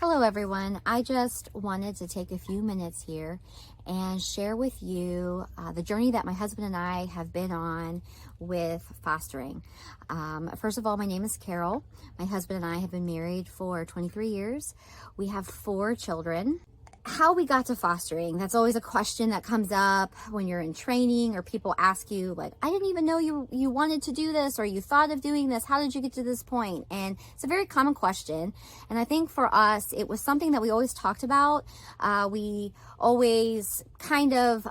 Hello everyone. I just wanted to take a few minutes here and share with you the journey that my husband and I have been on with fostering. First of all, my name is Carol. My husband and I have been married for 23 years. We have 4 children. How we got to fostering, that's always a question that comes up when you're in training or people ask you like, I didn't even know you wanted to do this or you thought of doing this. How did you get to this point? And it's a very common question. And I think for us, it was something that we always talked about. We always kind of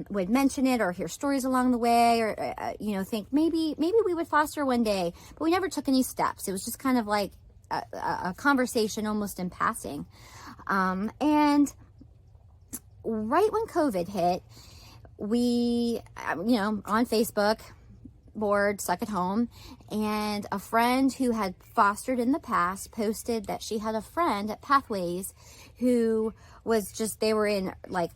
would mention it or hear stories along the way or, think maybe we would foster one day, but we never took any steps. It was just kind of like a conversation almost in passing. And right when COVID hit, we, on Facebook board, stuck at home, and a friend who had fostered in the past posted that she had a friend at Pathways who was they were in like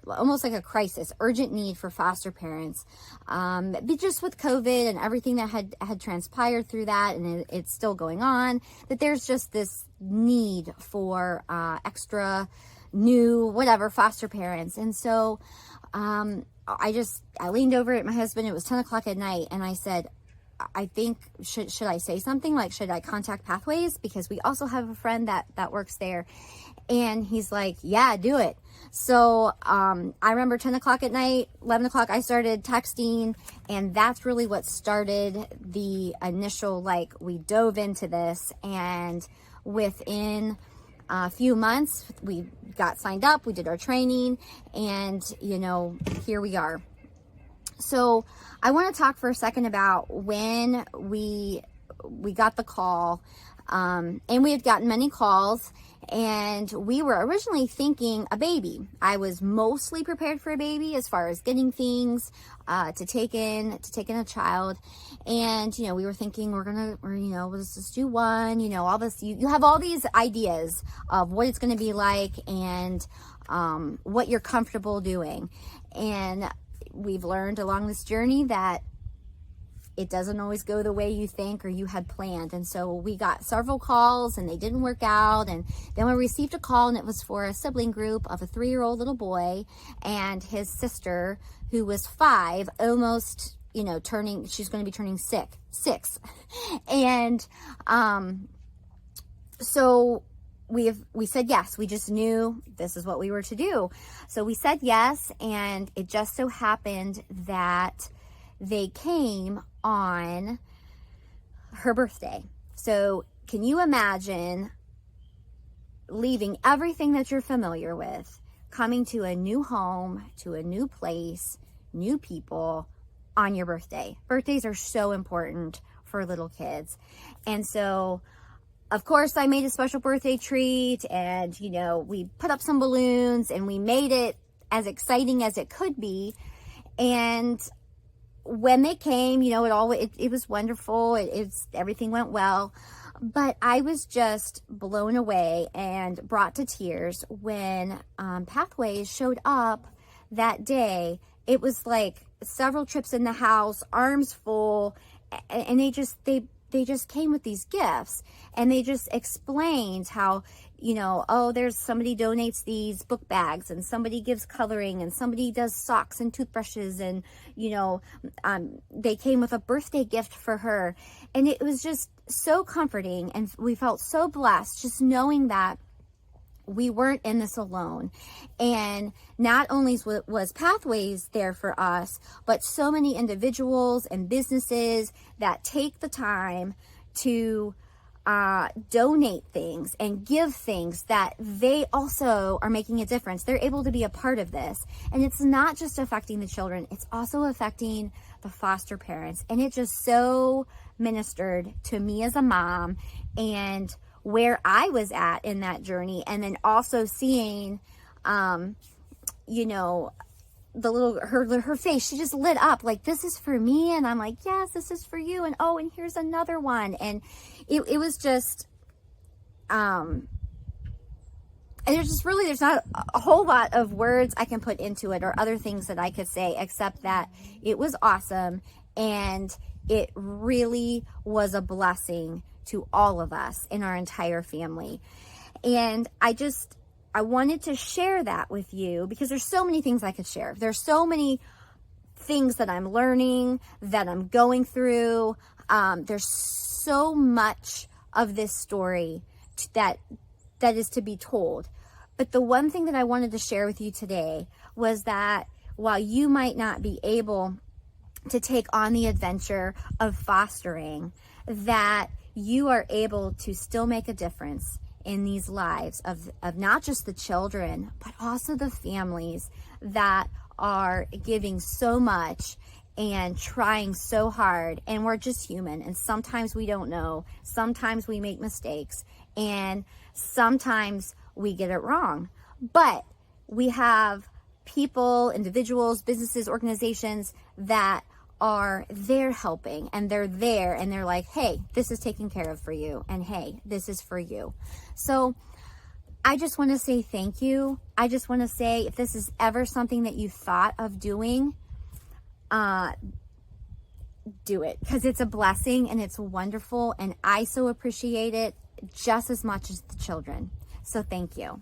almost like a crisis, urgent need for foster parents. But just with COVID and everything that had transpired through that, and it's still going on, that there's just this need for extra new whatever foster parents. And so I leaned over at my husband. It was 10 o'clock at night, and I said, I think should I say something, like should I contact Pathways, because we also have a friend that works there. And he's like, yeah, do it. So I remember 10 o'clock at night, 11 o'clock, I started texting, and that's really what started the initial, we dove into this. And within a few months, we got signed up, we did our training, and, here we are. So I want to talk for a second about when we got the call, and we had gotten many calls. And we were originally thinking a baby. I was mostly prepared for a baby as far as getting things to take in a child. And, we were thinking let's just do one, all this, you have all these ideas of what it's going to be like and what you're comfortable doing. And we've learned along this journey that it doesn't always go the way you think or you had planned. And so we got several calls and they didn't work out. And then we received a call, and it was for a sibling group of a 3-year-old little boy and his sister, who was 5, almost, she's going to be turning 6. And so we said yes. We just knew this is what we were to do. So we said yes, and it just so happened that they came on her birthday. So can you imagine leaving everything that you're familiar with, coming to a new home, to a new place, new people on your birthday? Birthdays are so important for little kids. And so, of course, I made a special birthday treat, and, we put up some balloons and we made it as exciting as it could be. And when they came, it was wonderful. Everything went well, but I was just blown away and brought to tears when Pathways showed up that day. It was like several trips in the house, arms full, and they just came with these gifts, and they just explained how, there's somebody donates these book bags, and somebody gives coloring, and somebody does socks and toothbrushes, and, they came with a birthday gift for her. And it was just so comforting, and we felt so blessed just knowing that we weren't in this alone. And not only was Pathways there for us, but so many individuals and businesses that take the time to donate things and give things, that they also are making a difference. They're able to be a part of this. And it's not just affecting the children, it's also affecting the foster parents. And it just so ministered to me as a mom, and where I was at in that journey. And then also seeing, the little, her face, she just lit up like, this is for me. And I'm like, yes, this is for you. And and here's another one. And it was just, and there's not a whole lot of words I can put into it or other things that I could say, except that it was awesome. And it really was a blessing to all of us in our entire family. And I wanted to share that with you because there's so many things I could share. There's so many things that I'm learning, that I'm going through. There's so much of this story that is to be told. But the one thing that I wanted to share with you today was that while you might not be able to take on the adventure of fostering, that you are able to still make a difference in these lives of not just the children, but also the families that are giving so much and trying so hard. And we're just human, and sometimes we don't know, sometimes we make mistakes, and sometimes we get it wrong. But we have people, individuals, businesses, organizations that are there helping, and they're there and they're like, hey, this is taken care of for you, and hey, this is for you. So I just want to say thank you. I just want to say, if this is ever something that you thought of doing, do it, because it's a blessing and it's wonderful, and I so appreciate it just as much as the children. So thank you.